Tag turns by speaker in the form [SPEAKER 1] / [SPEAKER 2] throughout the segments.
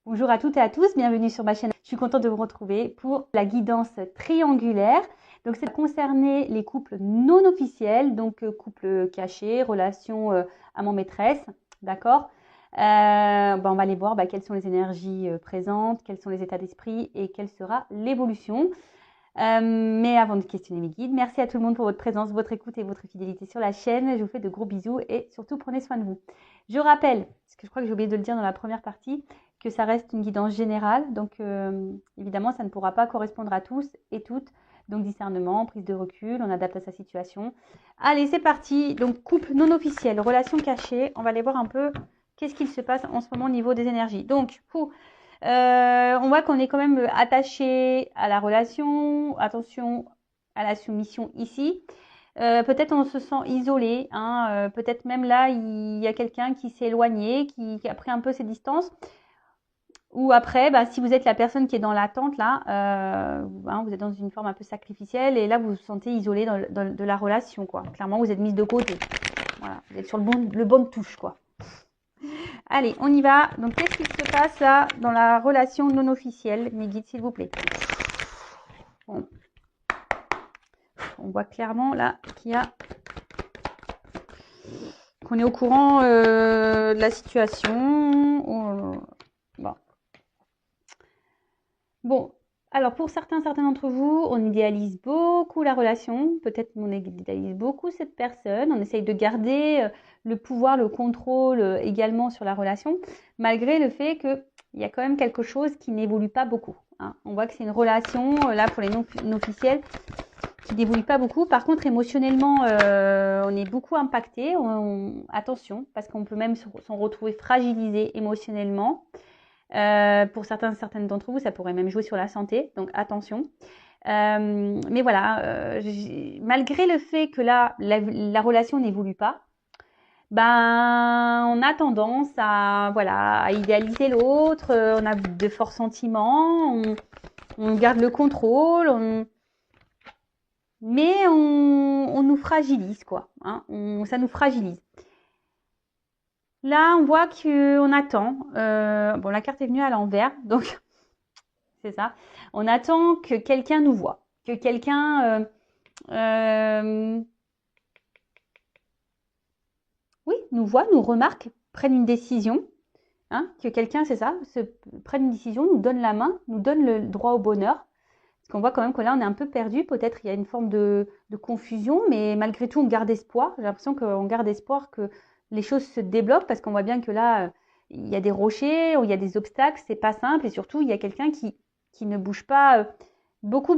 [SPEAKER 1] Bonjour à toutes et à tous, bienvenue sur ma chaîne. Je suis contente de vous retrouver pour la guidance triangulaire. Donc, ça va concerner les couples non officiels, donc couples cachés, relations amant-maîtresse, d'accord. On va aller voir quelles sont les énergies présentes, quels sont les états d'esprit et quelle sera l'évolution. Mais avant de questionner mes guides, merci à tout le monde pour votre présence, votre écoute et votre fidélité sur la chaîne. Je vous fais de gros bisous et surtout prenez soin de vous. Je rappelle, parce que je crois que j'ai oublié de le dire dans la première partie, que ça reste une guidance générale. Donc évidemment, ça ne pourra pas correspondre à tous et toutes. Donc discernement, prise de recul, on adapte à sa situation. Allez, c'est parti. Donc couple non officiel, relation cachée. On va aller voir un peu qu'est-ce qu'il se passe en ce moment au niveau des énergies. Donc, on voit qu'on est quand même attaché à la relation. Attention à la soumission ici. Peut-être on se sent isolé. Peut-être même là, il y a quelqu'un qui s'est éloigné, qui a pris un peu ses distances. Ou après, si vous êtes la personne qui est dans l'attente, là, vous êtes dans une forme un peu sacrificielle et là, vous vous sentez isolé de la relation, quoi. Clairement, vous êtes mise de côté. Voilà, vous êtes sur le bon touche, quoi. Allez, on y va. Donc, qu'est-ce qui se passe là dans la relation non officielle? Mes guides, s'il vous plaît. Bon. On voit clairement là qu'on est au courant de la situation. Bon. Alors, pour certains d'entre vous, on idéalise beaucoup la relation. Peut-être qu'on idéalise beaucoup cette personne. On essaye de garder le pouvoir, le contrôle également sur la relation, malgré le fait qu'il y a quand même quelque chose qui n'évolue pas beaucoup. On voit que c'est une relation, là, pour les non officiels, qui n'évolue pas beaucoup. Par contre, émotionnellement, on est beaucoup impacté. Attention, parce qu'on peut même s'en retrouver fragilisé émotionnellement. Pour certaines d'entre vous, ça pourrait même jouer sur la santé, donc attention. Mais voilà, malgré le fait que là, la relation n'évolue pas, on a tendance à idéaliser l'autre, on a de forts sentiments, on garde le contrôle, mais on nous fragilise, quoi. Ça nous fragilise. Là, on voit qu'on attend. La carte est venue à l'envers, donc c'est ça. On attend que quelqu'un nous voie, que quelqu'un, nous voit, nous remarque, prenne une décision. Que quelqu'un, c'est ça, prenne une décision, nous donne la main, nous donne le droit au bonheur. Parce qu'on voit quand même que là, on est un peu perdu. Peut-être il y a une forme de confusion, mais malgré tout, on garde espoir. J'ai l'impression qu'on garde espoir que les choses se débloquent parce qu'on voit bien que là, il y a des rochers, il y a des obstacles, c'est pas simple. Et surtout, il y a quelqu'un qui ne bouge pas beaucoup.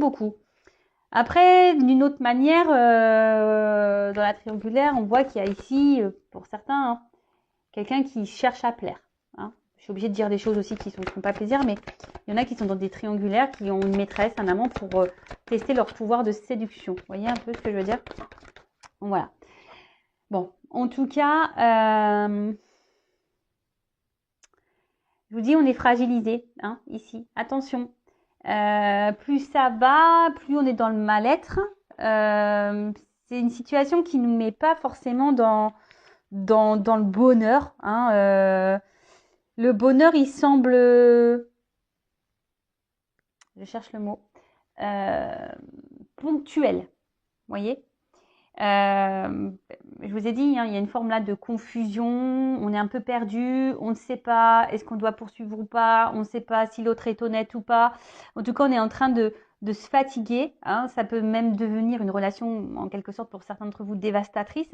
[SPEAKER 1] Après, d'une autre manière, dans la triangulaire, on voit qu'il y a ici, pour certains, quelqu'un qui cherche à plaire. Je suis obligée de dire des choses aussi qui ne font pas plaisir, mais il y en a qui sont dans des triangulaires, qui ont une maîtresse, un amant, pour tester leur pouvoir de séduction. Vous voyez un peu ce que je veux dire? Voilà. Bon, en tout cas, je vous dis, on est fragilisé, ici. Attention. Plus ça va, plus on est dans le mal-être. C'est une situation qui ne nous met pas forcément dans le bonheur. Le bonheur, il semble, je cherche le mot, ponctuel. Vous voyez? Je vous ai dit, il y a une forme là de confusion, on est un peu perdu, on ne sait pas, est-ce qu'on doit poursuivre ou pas, on ne sait pas si l'autre est honnête ou pas. En tout cas, on est en train de se fatiguer. Ça peut même devenir une relation, en quelque sorte, pour certains d'entre vous, dévastatrice.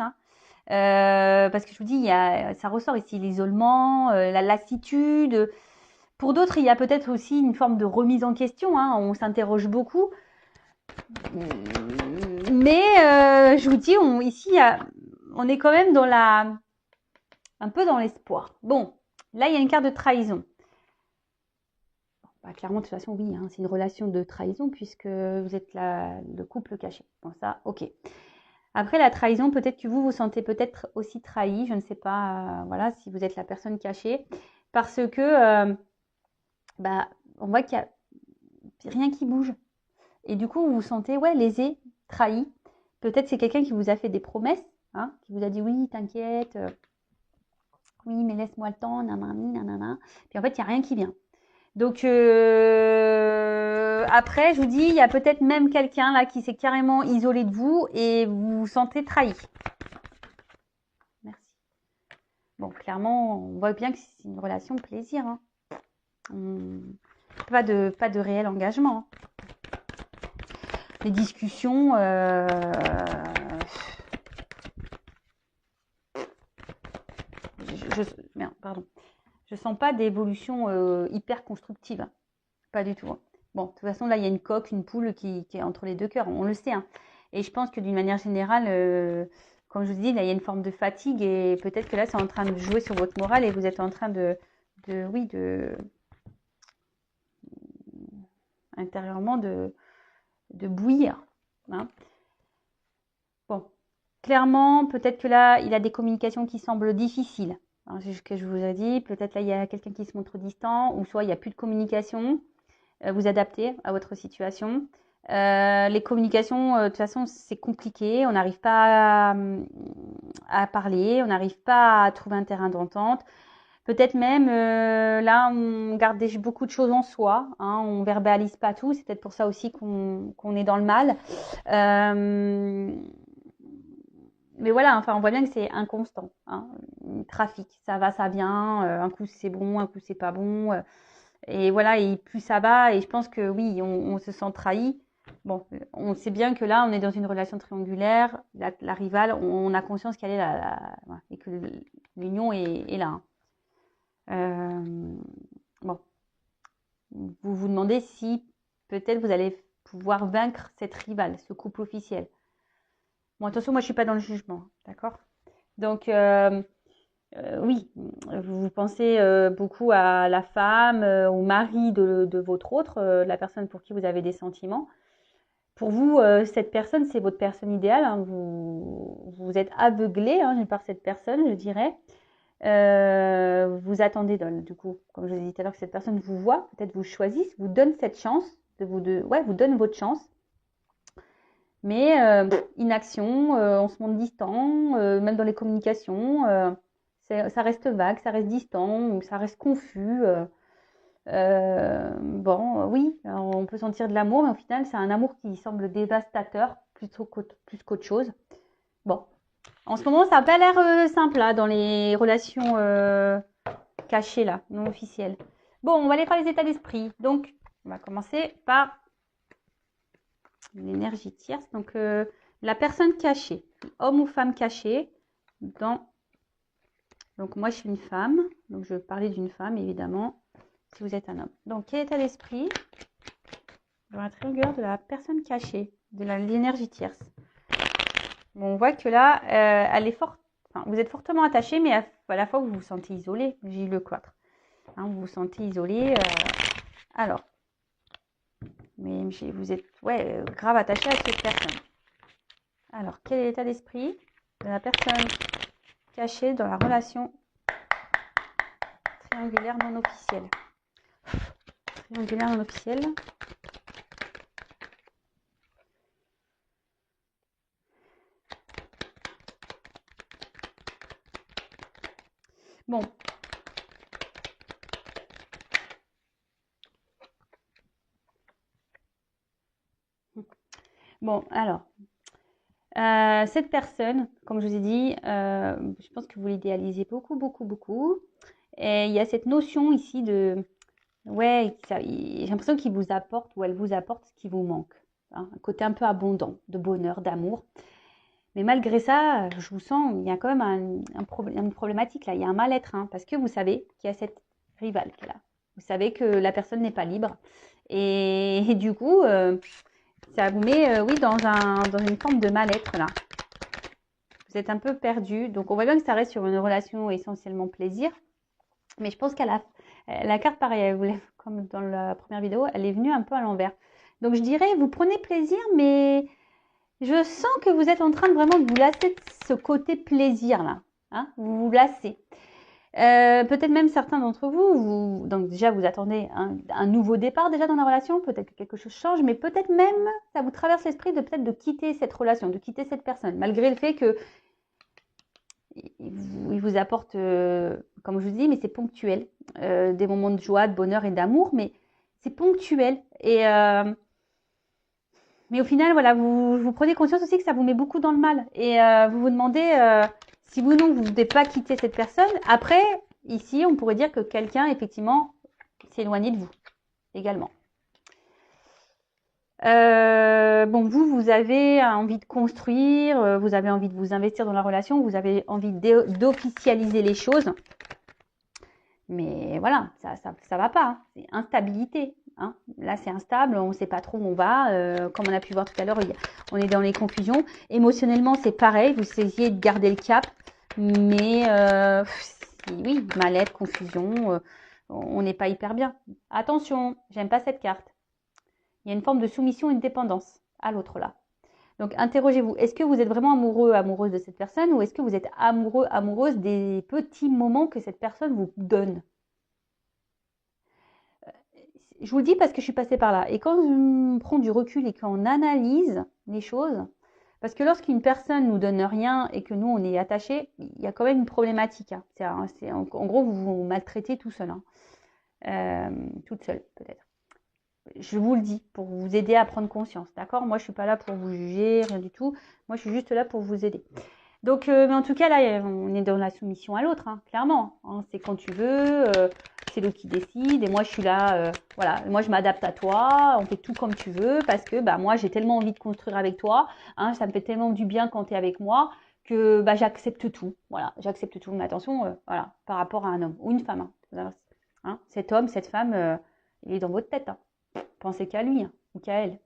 [SPEAKER 1] Parce que je vous dis, ça ressort ici l'isolement, la lassitude. Pour d'autres, il y a peut-être aussi une forme de remise en question. On s'interroge beaucoup. Mais je vous dis, ici, on est quand même un peu dans l'espoir. Bon, là, il y a une carte de trahison. Clairement, de toute façon, oui, c'est une relation de trahison puisque vous êtes le couple caché. Bon, ça, ok. Après, la trahison, peut-être que vous sentez peut-être aussi trahi. Je ne sais pas, voilà, si vous êtes la personne cachée. Parce que, on voit qu'il n'y a rien qui bouge. Et du coup, vous vous sentez, lésé, trahi. Peut-être c'est quelqu'un qui vous a fait des promesses, qui vous a dit oui, t'inquiète, oui, mais laisse-moi le temps, nanani, nanana. Puis en fait, il n'y a rien qui vient. Donc après, je vous dis, il y a peut-être même quelqu'un là qui s'est carrément isolé de vous et vous vous sentez trahi. Merci. Bon, clairement, on voit bien que c'est une relation de plaisir. Hein. Pas de réel engagement. Les discussions, merde, pardon. Je sens pas d'évolution hyper constructive. Pas du tout. Hein. Bon, de toute façon, là, il y a une coque, une poule qui est entre les deux cœurs. On le sait. Hein. Et je pense que d'une manière générale, comme je vous dis, là, il y a une forme de fatigue et peut-être que là, c'est en train de jouer sur votre morale et vous êtes en train intérieurement de bouillir. Hein. Bon, clairement, peut-être que là, il a des communications qui semblent difficiles. Hein, c'est ce que je vous ai dit. Peut-être là, il y a quelqu'un qui se montre distant ou soit il n'y a plus de communication. Vous adapter à votre situation. Les communications, de toute façon, c'est compliqué. On n'arrive pas à parler, on n'arrive pas à trouver un terrain d'entente. Peut-être même, là, on garde beaucoup de choses en soi. Hein, on verbalise pas tout. C'est peut-être pour ça aussi qu'on est dans le mal. Mais voilà, enfin, on voit bien que c'est inconstant. Hein, trafic, ça va, ça vient. Un coup, c'est bon, un coup, c'est pas bon. Et voilà, et plus ça va, et je pense que oui, on se sent trahi. Bon, on sait bien que là, on est dans une relation triangulaire, la rivale, on a conscience qu'elle est là, et que l'union est là. Bon, vous vous demandez si peut-être vous allez pouvoir vaincre cette rivale, ce couple officiel. Bon, attention, moi je suis pas dans le jugement, d'accord? Donc, oui, vous pensez beaucoup à la femme, au mari de votre autre, la personne pour qui vous avez des sentiments. Pour vous, cette personne, c'est votre personne idéale. Hein, vous êtes aveuglé hein, par cette personne, je dirais. Vous attendez, du coup, comme je vous ai dit tout à l'heure, que cette personne vous voit, peut-être vous choisisse, vous donne cette chance, vous donne votre chance. Mais inaction, on se montre distant, même dans les communications, ça reste vague, ça reste distant, ça reste confus. Bon, oui, on peut sentir de l'amour, mais au final, c'est un amour qui semble dévastateur plus qu'autre chose. Bon, en ce moment, ça n'a pas l'air simple là, dans les relations cachées, là, non officielles. Bon, on va aller faire les états d'esprit. Donc, on va commencer par l'énergie tierce. Donc, la personne cachée, homme ou femme cachée, donc moi, je suis une femme, donc je vais parler d'une femme, évidemment, si vous êtes un homme. Donc, quel état d'esprit dans la triangulaire de la personne cachée, de l'énergie tierce. Bon, on voit que là, elle est forte. Enfin, vous êtes fortement attaché, mais à la fois, vous vous sentez isolé. J'ai le cloître. Hein, vous vous sentez isolé. Alors, mais vous êtes grave attaché à cette personne. Alors, quel est l'état d'esprit de la personne cachée dans la relation triangulaire non officielle? Triangulaire non officielle. Bon. Bon, alors, cette personne, comme je vous ai dit, je pense que vous l'idéalisez beaucoup, beaucoup, beaucoup. Et il y a cette notion ici de, ouais, j'ai l'impression qu'il vous apporte ou elle vous apporte ce qui vous manque. Hein, un côté un peu abondant, de bonheur, d'amour. Mais malgré ça, je vous sens, il y a quand même une problématique là, il y a un mal-être, hein, parce que vous savez qu'il y a cette rivale qui est là. Vous savez que la personne n'est pas libre. Et du coup, ça vous met, oui, dans une forme de mal-être là. Vous êtes un peu perdu. Donc, on voit bien que ça reste sur une relation essentiellement plaisir. Mais je pense qu'à la carte, pareil, comme dans la première vidéo, elle est venue un peu à l'envers. Donc, je dirais, vous prenez plaisir, mais je sens que vous êtes en train de vraiment de vous lasser de ce côté plaisir là. Hein, vous vous lassez. Peut-être même certains d'entre vous, donc déjà vous attendez un nouveau départ déjà dans la relation, peut-être que quelque chose change, mais peut-être même ça vous traverse l'esprit de peut-être de quitter cette relation, de quitter cette personne, malgré le fait que il vous apporte, comme je vous dis, mais c'est ponctuel, des moments de joie, de bonheur et d'amour, mais c'est ponctuel. Mais au final, voilà, vous prenez conscience aussi que ça vous met beaucoup dans le mal. Et vous vous demandez si vous non, vous ne voulez pas quitter cette personne. Après, ici, on pourrait dire que quelqu'un, effectivement, s'est éloigné de vous également. Bon, vous avez envie de construire, vous avez envie de vous investir dans la relation, vous avez envie d'officialiser les choses. Mais voilà, ça va pas. Hein. C'est instabilité. Hein. Là, c'est instable, on ne sait pas trop où on va. Comme on a pu voir tout à l'heure, on est dans les confusions. Émotionnellement, c'est pareil. Vous essayez de garder le cap. Mais oui, mal-être, confusion, on n'est pas hyper bien. Attention, j'aime pas cette carte. Il y a une forme de soumission et de dépendance à l'autre là. Donc, interrogez-vous. Est-ce que vous êtes vraiment amoureux, amoureuse de cette personne ou est-ce que vous êtes amoureux, amoureuse des petits moments que cette personne vous donne? Je vous le dis parce que je suis passée par là. Et quand on prend du recul et qu'on analyse les choses, parce que lorsqu'une personne nous donne rien et que nous, on est attaché, il y a quand même une problématique. Hein. En gros, vous vous maltraitez tout seul. Hein. Toute seule, peut-être. Je vous le dis pour vous aider à prendre conscience, d'accord? Moi, je suis pas là pour vous juger, rien du tout. Moi, je suis juste là pour vous aider. Donc, mais en tout cas, là, on est dans la soumission à l'autre, hein, clairement. Hein, c'est quand tu veux, c'est l'autre qui décide. Et moi, je suis là, voilà. Moi, je m'adapte à toi. On fait tout comme tu veux parce que, bah, moi, j'ai tellement envie de construire avec toi. Hein, ça me fait tellement du bien quand tu es avec moi que, bah, j'accepte tout. Voilà, j'accepte tout. Mais attention, voilà, par rapport à un homme ou une femme. Hein, cet homme, cette femme, il est dans votre tête. Hein. Pensez qu'à lui hein, ou qu'à elle.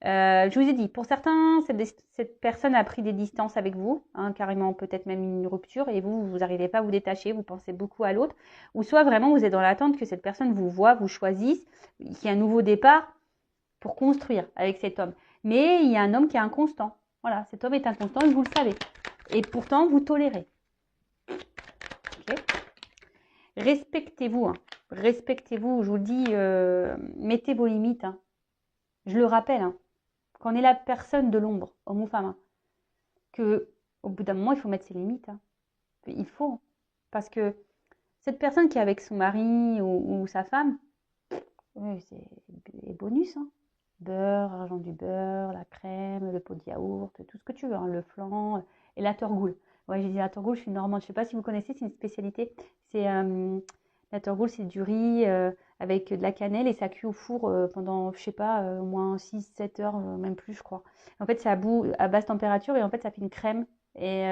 [SPEAKER 1] Je vous ai dit, pour certains, cette personne a pris des distances avec vous, hein, carrément peut-être même une rupture, et vous n'arrivez pas à vous détacher, vous pensez beaucoup à l'autre, ou soit vraiment vous êtes dans l'attente que cette personne vous voit, vous choisisse, qu'il y ait un nouveau départ pour construire avec cet homme. Mais il y a un homme qui est inconstant. Voilà, cet homme est inconstant et vous le savez. Et pourtant, vous tolérez. Okay. Respectez-vous. Hein. Respectez-vous, je vous le dis, mettez vos limites. Hein. Je le rappelle, hein. Quand on est la personne de l'ombre, homme ou femme, hein, que au bout d'un moment, il faut mettre ses limites. Hein. Il faut. Parce que cette personne qui est avec son mari ou sa femme, oui, c'est les bonus. Hein. Beurre, argent du beurre, la crème, le pot de yaourt, tout ce que tu veux, hein, le flan et la torgoule. Ouais, j'ai dit la torgoule, je suis normande. Je ne sais pas si vous connaissez, c'est une spécialité. C'est la torgoule, c'est du riz avec de la cannelle et ça cuit au four pendant, je sais pas, au moins 6-7 heures, même plus, je crois. En fait, c'est à basse température et en fait, ça fait une crème. Et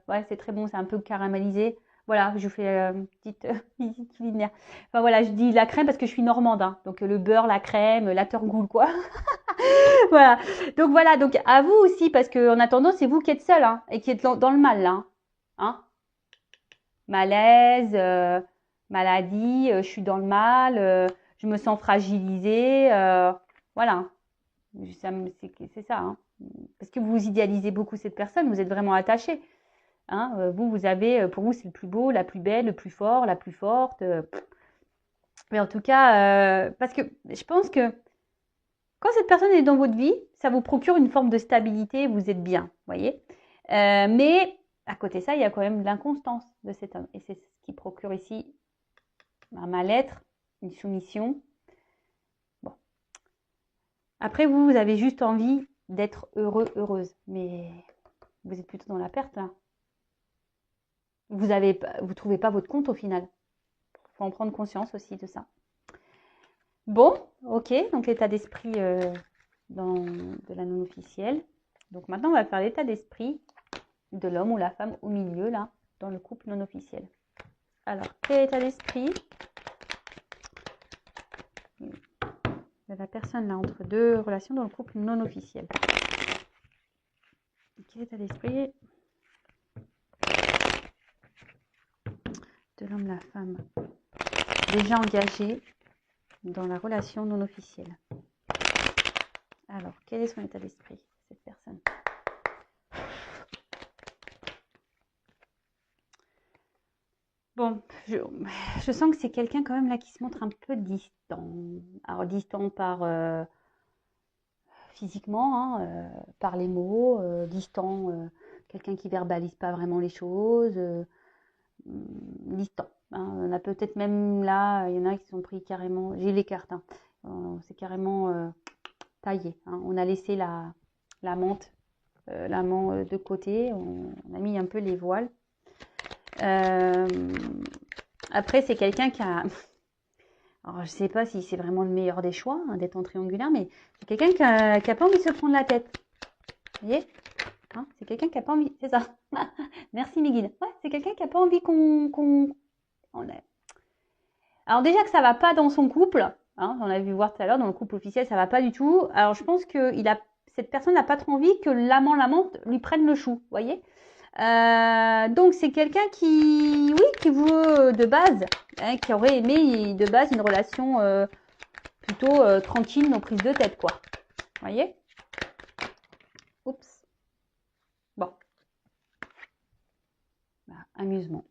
[SPEAKER 1] ouais, c'est très bon, c'est un peu caramélisé. Voilà, je vous fais une petite visite culinaire. Enfin voilà, je dis la crème parce que je suis normande. Hein. Donc le beurre, la crème, la torgoule, quoi. Voilà. Donc voilà, donc à vous aussi, parce qu'en attendant, c'est vous qui êtes seul hein, et qui êtes dans le mal là. Hein. Malaise, maladie, je suis dans le mal, je me sens fragilisée. Voilà. C'est ça. Hein. Parce que vous idéalisez beaucoup cette personne, vous êtes vraiment attaché. Hein. Vous avez, pour vous, c'est le plus beau, la plus belle, le plus fort, la plus forte. Mais en tout cas, parce que je pense que quand cette personne est dans votre vie, ça vous procure une forme de stabilité, vous êtes bien, voyez. Mais à côté de ça, il y a quand même l'inconstance de cet homme. Et c'est ce qui procure ici un mal-être, une soumission. Bon. Après, vous avez juste envie d'être heureux, heureuse. Mais vous êtes plutôt dans la perte, là. Vous trouvez pas votre compte au final. Il faut en prendre conscience aussi de ça. Bon, ok, donc l'état d'esprit de la non officielle. Donc maintenant, on va faire l'état d'esprit de l'homme ou la femme au milieu, là, dans le couple non officiel. Alors, quel état d'esprit de la personne, là, entre deux relations dans le couple non officiel? Quel état d'esprit de l'homme, la femme, déjà engagé dans la relation non officielle? Alors, quel est son état d'esprit, cette personne? Bon, je sens que c'est quelqu'un quand même là qui se montre un peu distant. Alors, distant par physiquement, hein, par les mots, distant quelqu'un qui verbalise pas vraiment les choses, distant. Hein. On a peut-être même là, il y en a qui sont pris carrément, j'ai les cartes, hein. C'est carrément taillé. Hein. On a laissé la menthe, l'amant de côté, on a mis un peu les voiles. Après, c'est quelqu'un qui a... Alors, je sais pas si c'est vraiment le meilleur des choix, hein, d'être en triangulaire, mais c'est quelqu'un qui a pas envie de se prendre la tête. Vous voyez, hein, c'est quelqu'un qui a pas envie, c'est ça. Merci mes guides. Ouais, c'est quelqu'un qui a pas envie Alors déjà que ça va pas dans son couple, hein, on a vu voir tout à l'heure, dans le couple officiel, ça va pas du tout. Alors je pense que cette personne n'a pas trop envie que l'amante lui prenne le chou, vous voyez. Donc c'est quelqu'un qui, oui, qui veut de base, hein, qui aurait aimé de base une relation plutôt tranquille, non prise de tête, quoi. Vous voyez. Oups. Bon. Bah, amusement.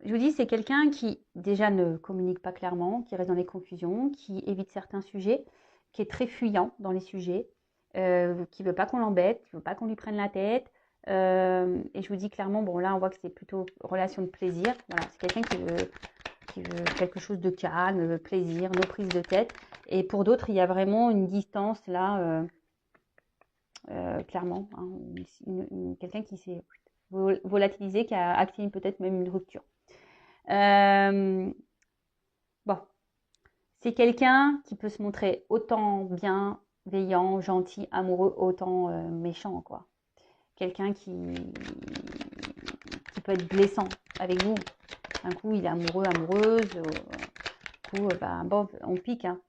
[SPEAKER 1] Je vous dis, c'est quelqu'un qui déjà ne communique pas clairement, qui reste dans les confusions, qui évite certains sujets, qui est très fuyant dans les sujets, qui ne veut pas qu'on l'embête, qui ne veut pas qu'on lui prenne la tête. Et je vous dis clairement, bon là on voit que c'est plutôt relation de plaisir. Voilà, c'est quelqu'un qui veut quelque chose de calme, plaisir, no prise de tête. Et pour d'autres, il y a vraiment une distance là, clairement. Hein, quelqu'un qui s'est volatilisé, qui a activé peut-être même une rupture. Bon, c'est quelqu'un qui peut se montrer autant bienveillant, gentil, amoureux, autant méchant, quoi. Quelqu'un qui peut être blessant avec vous. Un coup, il est amoureux, amoureuse. Un coup, bon, on pique. Hein.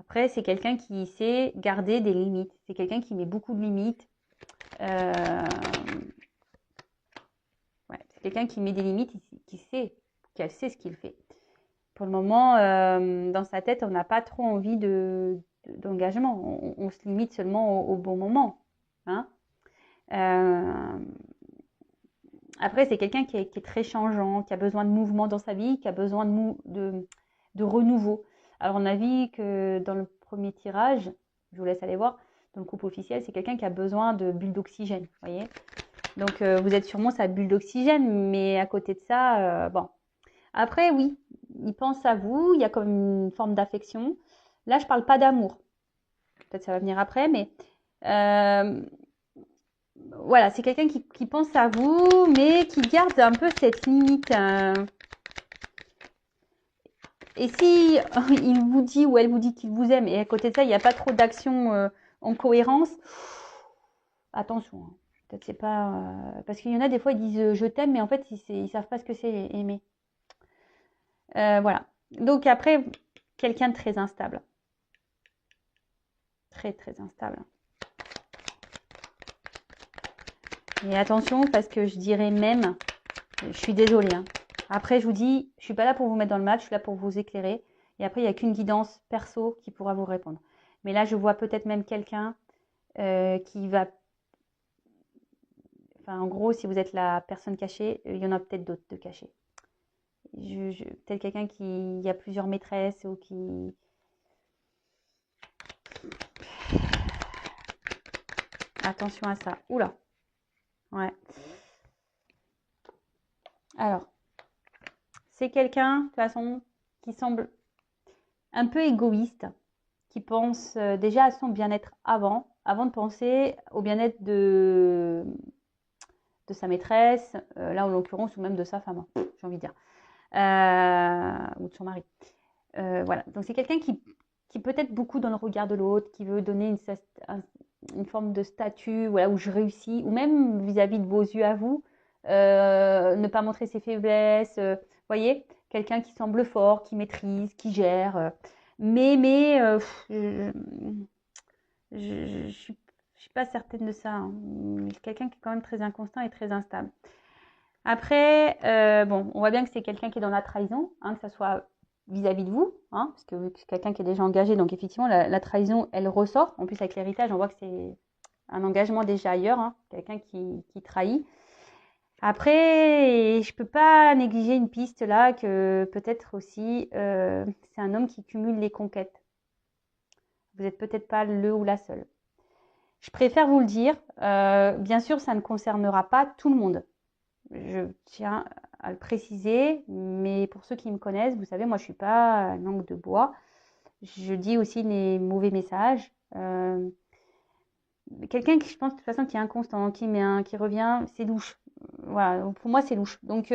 [SPEAKER 1] Après, c'est quelqu'un qui sait garder des limites. C'est quelqu'un qui met beaucoup de limites. Ouais, c'est quelqu'un qui met des limites, qu'elle sait ce qu'il fait. Pour le moment, dans sa tête, on n'a pas trop envie d'engagement. On se limite seulement au bon moment. Hein. Après, c'est quelqu'un qui est très changeant, qui a besoin de mouvement dans sa vie, qui a besoin de renouveau. Alors, on a vu que dans le premier tirage, je vous laisse aller voir, dans le couple officiel, c'est quelqu'un qui a besoin de bulles d'oxygène. Vous voyez. Donc, vous êtes sûrement sa bulle d'oxygène, mais à côté de ça, bon. Après, oui, il pense à vous, il y a comme une forme d'affection. Là, je ne parle pas d'amour. Peut-être ça va venir après, mais voilà, c'est quelqu'un qui pense à vous, mais qui garde un peu cette limite. Et si il vous dit ou elle vous dit qu'il vous aime, et à côté de ça, il n'y a pas trop d'action en cohérence, attention. Hein. Peut-être c'est pas... parce qu'il y en a des fois, ils disent je t'aime, mais en fait, ils ne savent pas ce que c'est aimer. Voilà. Donc après, quelqu'un de très instable. Très, très instable. Et attention, parce que je dirais même, je suis désolée. Hein. Après, je vous dis, je ne suis pas là pour vous mettre dans le match, je suis là pour vous éclairer. Et après, il n'y a qu'une guidance perso qui pourra vous répondre. Mais là, je vois peut-être même quelqu'un qui va... Enfin, en gros, si vous êtes la personne cachée, il y en a peut-être d'autres de cachés. Peut-être quelqu'un qui a plusieurs maîtresses ou qui... Attention à ça. Oula. Ouais. Alors, c'est quelqu'un, de toute façon, qui semble un peu égoïste, qui pense déjà à son bien-être avant de penser au bien-être de sa maîtresse, là en l'occurrence, ou même de sa femme, hein, j'ai envie de dire, ou de son mari. Voilà, donc c'est quelqu'un qui peut être beaucoup dans le regard de l'autre, qui veut donner une forme de statut, voilà, où je réussis, ou même vis-à-vis de vos yeux à vous, ne pas montrer ses faiblesses, voyez, quelqu'un qui semble fort, qui maîtrise, qui gère, mais je suis pas certaine de ça. Hein. C'est quelqu'un qui est quand même très inconstant et très instable. Après, bon, on voit bien que c'est quelqu'un qui est dans la trahison, hein, que ce soit vis-à-vis de vous, hein, parce que c'est quelqu'un qui est déjà engagé, donc effectivement, la trahison, elle ressort. En plus, avec l'héritage, on voit que c'est un engagement déjà ailleurs, hein, quelqu'un qui trahit. Après, je peux pas négliger une piste là, que peut-être aussi, c'est un homme qui cumule les conquêtes. Vous n'êtes peut-être pas le ou la seule. Je préfère vous le dire. Bien sûr, ça ne concernera pas tout le monde. Je tiens à le préciser, mais pour ceux qui me connaissent, vous savez, moi, je suis pas langue de bois. Je dis aussi les mauvais messages. Quelqu'un qui, je pense, de toute façon, qui est inconstant, qui revient, c'est louche. Voilà, pour moi, c'est louche. Donc,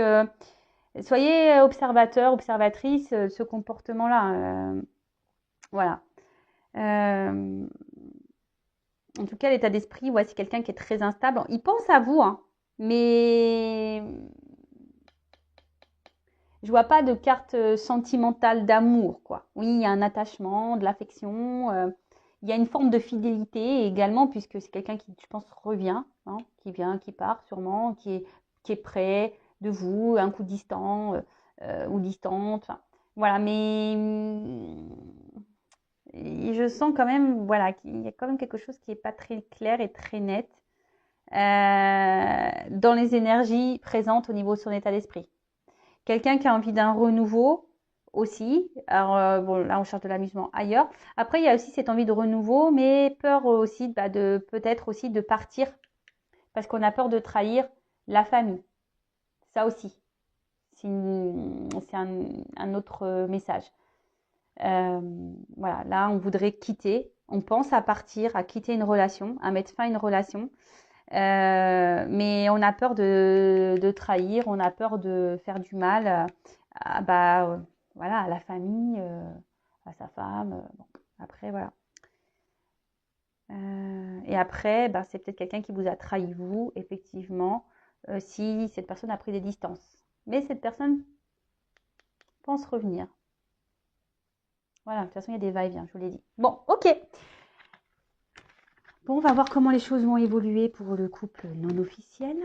[SPEAKER 1] soyez observateur, observatrice de ce comportement-là. Voilà. En tout cas, l'état d'esprit, ouais, c'est quelqu'un qui est très instable. Il pense à vous, hein, mais je vois pas de carte sentimentale d'amour, quoi. Oui, il y a un attachement, de l'affection. Il y a une forme de fidélité également, puisque c'est quelqu'un qui, je pense, revient, hein, qui vient, qui part sûrement, qui est près de vous, un coup distant ou distante. Enfin, voilà, mais je sens quand même, voilà, qu'il y a quand même quelque chose qui n'est pas très clair et très net dans les énergies présentes au niveau de son état d'esprit. Quelqu'un qui a envie d'un renouveau aussi. Alors, bon, là, on cherche de l'amusement ailleurs. Après, il y a aussi cette envie de renouveau, mais peur aussi de peut-être aussi de partir parce qu'on a peur de trahir la famille. Ça aussi, c'est un autre message. Voilà, là, on voudrait quitter. On pense à partir, à quitter une relation, à mettre fin à une relation. Mais on a peur de trahir, on a peur de faire du mal voilà, à la famille, à sa femme. Bon, après, voilà. Et après, c'est peut-être quelqu'un qui vous a trahi, vous, effectivement, si cette personne a pris des distances. Mais cette personne pense revenir. Voilà, de toute façon, il y a des va-et-vient, je vous l'ai dit. Bon, ok. Bon, on va voir comment les choses vont évoluer pour le couple non officiel.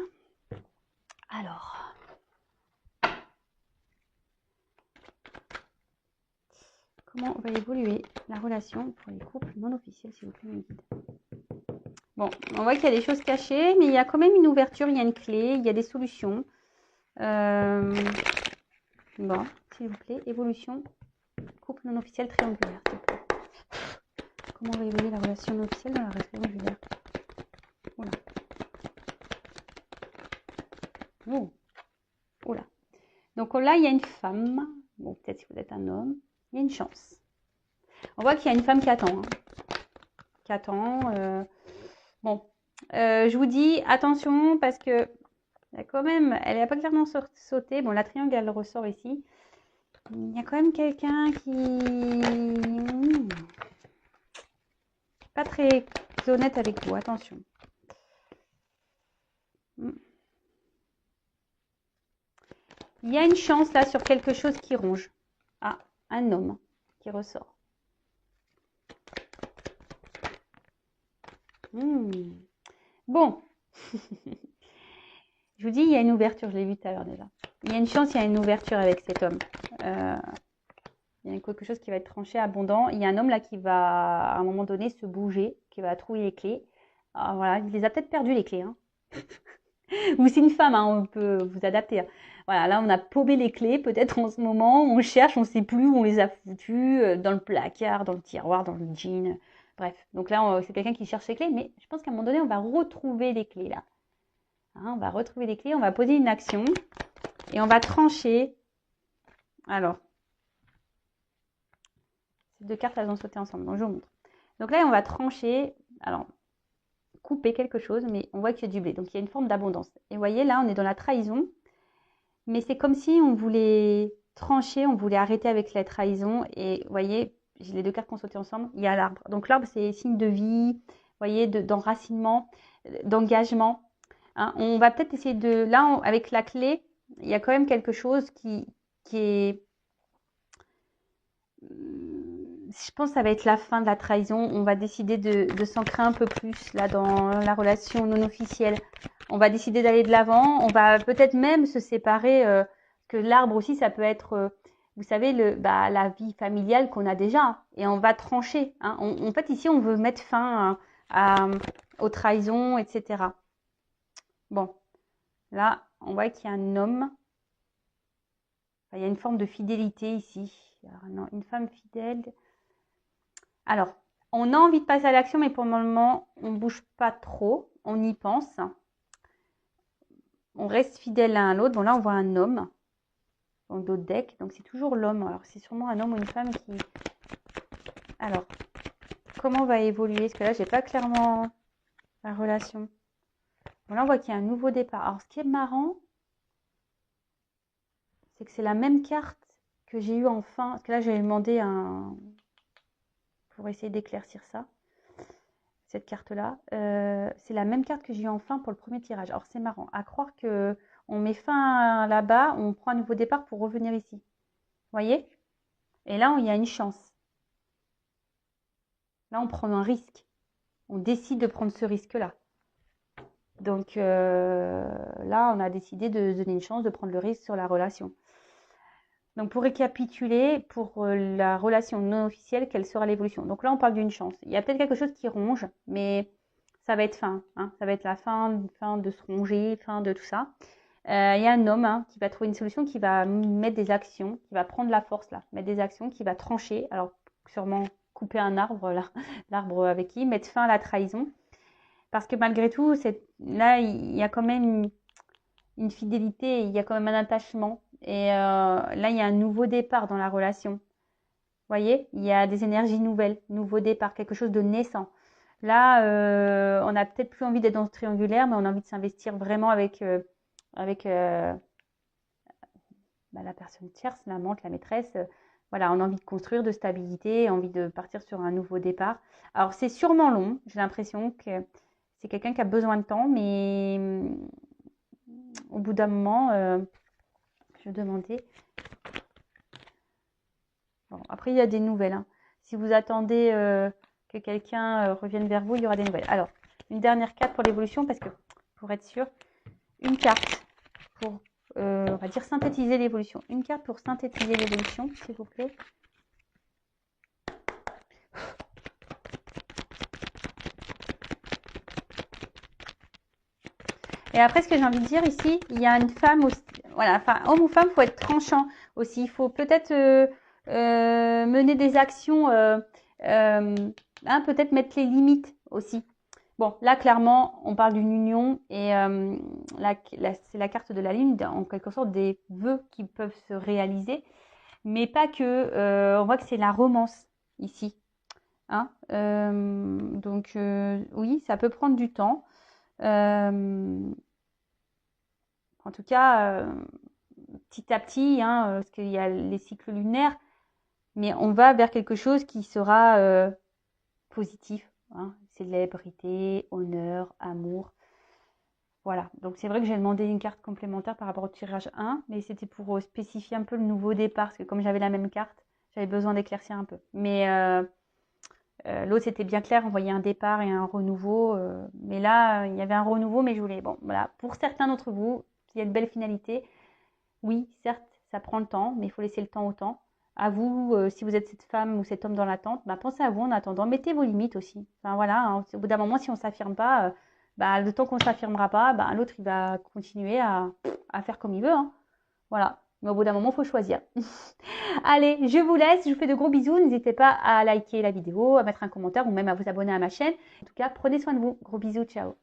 [SPEAKER 1] Alors, comment va évoluer la relation pour les couples non officiels, s'il vous plaît, mes guides. Bon, on voit qu'il y a des choses cachées, mais il y a quand même une ouverture, il y a une clé, il y a des solutions. Bon, s'il vous plaît, évolution, couple non officiel triangulaire, s'il vous plaît. Comment va évoluer la relation non officielle dans la relation triangulaire? Oula. Oh. Oula. Donc là, il y a une femme. Bon, peut-être si vous êtes un homme. Il y a une chance. On voit qu'il y a une femme qui attend. Qui attend. Bon. Je vous dis attention parce que quand même, elle n'a pas clairement sauté. Bon, la triangle, elle ressort ici. Il y a quand même quelqu'un qui pas très honnête avec vous. Attention. Il y a une chance là sur quelque chose qui ronge. Ah, un homme qui ressort. Bon. Je vous dis, il y a une ouverture. Je l'ai vu tout à l'heure déjà. Il y a une chance, il y a une ouverture avec cet homme. Il y a quelque chose qui va être tranché, abondant. Il y a un homme là qui va, à un moment donné, se bouger, qui va trouver les clés. Alors, voilà, il les a peut-être perdues, les clés. Hein. Ou c'est une femme, hein, on peut vous adapter. Hein. Voilà, là, on a paumé les clés, peut-être en ce moment. On cherche, on ne sait plus où on les a foutues, dans le placard, dans le tiroir, dans le jean. Bref, donc là, c'est quelqu'un qui cherche les clés, mais je pense qu'à un moment donné, on va retrouver les clés là. Hein, on va retrouver les clés, on va poser une action et on va trancher. Alors, ces deux cartes, elles ont sauté ensemble, donc je vous montre. Donc là, on va trancher, alors, couper quelque chose, mais on voit qu'il y a du blé. Donc, il y a une forme d'abondance. Et vous voyez, là, on est dans la trahison, mais c'est comme si on voulait trancher, on voulait arrêter avec la trahison. Et vous voyez, j'ai les deux cartes qui ont sauté ensemble, il y a l'arbre. Donc, l'arbre, c'est signe de vie, vous voyez, d'enracinement, d'engagement. Hein, on va peut-être essayer de... Là, avec la clé, il y a quand même quelque chose qui est... Je pense que ça va être la fin de la trahison. On va décider de s'ancrer un peu plus là dans la relation non officielle. On va décider d'aller de l'avant. On va peut-être même se séparer. Que l'arbre aussi, ça peut être, vous savez, la vie familiale qu'on a déjà. Et on va trancher. Hein. En fait, ici, on veut mettre fin aux trahisons, etc. Bon, là, on voit qu'il y a un homme. Enfin, il y a une forme de fidélité ici. Alors, non, une femme fidèle. Alors, On a envie de passer à l'action, mais pour le moment, on ne bouge pas trop. On y pense. On reste fidèle l'un à l'autre. Bon, là, on voit un homme dans d'autres decks. Donc, c'est toujours l'homme. Alors, c'est sûrement un homme ou une femme qui... Alors, comment va évoluer? Parce que là, j'ai pas clairement la relation. Bon, là, on voit qu'il y a un nouveau départ. Alors, ce qui est marrant, c'est que c'est la même carte que j'ai eu en fin. Parce que là, j'ai demandé un... pour essayer d'éclaircir ça. Cette carte-là. C'est la même carte que j'ai eu en fin pour le premier tirage. Alors, c'est marrant. À croire que on met fin là-bas, on prend un nouveau départ pour revenir ici. Vous voyez? Et là, il y a une chance. Là, on prend un risque. On décide de prendre ce risque-là. Donc, là, on a décidé de se donner une chance de prendre le risque sur la relation. Donc, pour récapituler, pour la relation non officielle, quelle sera l'évolution? Donc là, on parle d'une chance. Il y a peut-être quelque chose qui ronge, mais ça va être fin. Hein. Ça va être la fin de se ronger, fin de tout ça. Il y a un homme qui va trouver une solution, qui va mettre des actions, qui va prendre la force là, mettre des actions, qui va trancher. Alors, sûrement couper un arbre, là, l'arbre avec qui, mettre fin à la trahison. Parce que malgré tout, là, il y a quand même une fidélité, il y a quand même un attachement. Et là, il y a un nouveau départ dans la relation. Vous voyez, il y a des énergies nouvelles, nouveau départ, quelque chose de naissant. Là, on n'a peut-être plus envie d'être dans ce triangulaire, mais on a envie de s'investir vraiment avec la personne tierce, l'amante, la maîtresse. Voilà, on a envie de construire, de stabilité, envie de partir sur un nouveau départ. Alors, c'est sûrement long. J'ai l'impression que c'est quelqu'un qui a besoin de temps, mais au bout d'un moment, je vais demander. Bon, après, il y a des nouvelles. Hein. Si vous attendez que quelqu'un revienne vers vous, il y aura des nouvelles. Alors, une dernière carte pour l'évolution, parce que pour être sûr, une carte pour, on va dire, synthétiser l'évolution. Une carte pour synthétiser l'évolution, s'il vous plaît. Et après, ce que j'ai envie de dire ici, il y a une femme aussi. Voilà, enfin, homme ou femme, il faut être tranchant aussi. Il faut peut-être mener des actions, peut-être mettre les limites aussi. Bon, là, clairement, on parle d'une union et c'est la carte de la lune, en quelque sorte, des vœux qui peuvent se réaliser, mais pas que. On voit que c'est la romance ici. Hein donc, oui, ça peut prendre du temps. En tout cas, petit à petit, parce qu'il y a les cycles lunaires, mais on va vers quelque chose qui sera positif. Hein, célébrité, honneur, amour. Voilà, donc c'est vrai que j'ai demandé une carte complémentaire par rapport au tirage 1, mais c'était pour spécifier un peu le nouveau départ, parce que comme j'avais la même carte, j'avais besoin d'éclaircir un peu. Mais l'autre, c'était bien clair, on voyait un départ et un renouveau. Mais là, il y avait un renouveau, mais je voulais... Bon, voilà, pour certains d'entre vous, il y a de belles finalités. Oui, certes, ça prend le temps, mais il faut laisser le temps au temps. À vous, si vous êtes cette femme ou cet homme dans l'attente, pensez à vous en attendant. Mettez vos limites aussi. Enfin voilà, hein, au bout d'un moment, si on ne s'affirme pas, le temps qu'on ne s'affirmera pas, l'autre, il va continuer à faire comme il veut. Hein. Voilà. Mais au bout d'un moment, il faut choisir. Allez, je vous laisse. Je vous fais de gros bisous. N'hésitez pas à liker la vidéo, à mettre un commentaire ou même à vous abonner à ma chaîne. En tout cas, prenez soin de vous. Gros bisous. Ciao.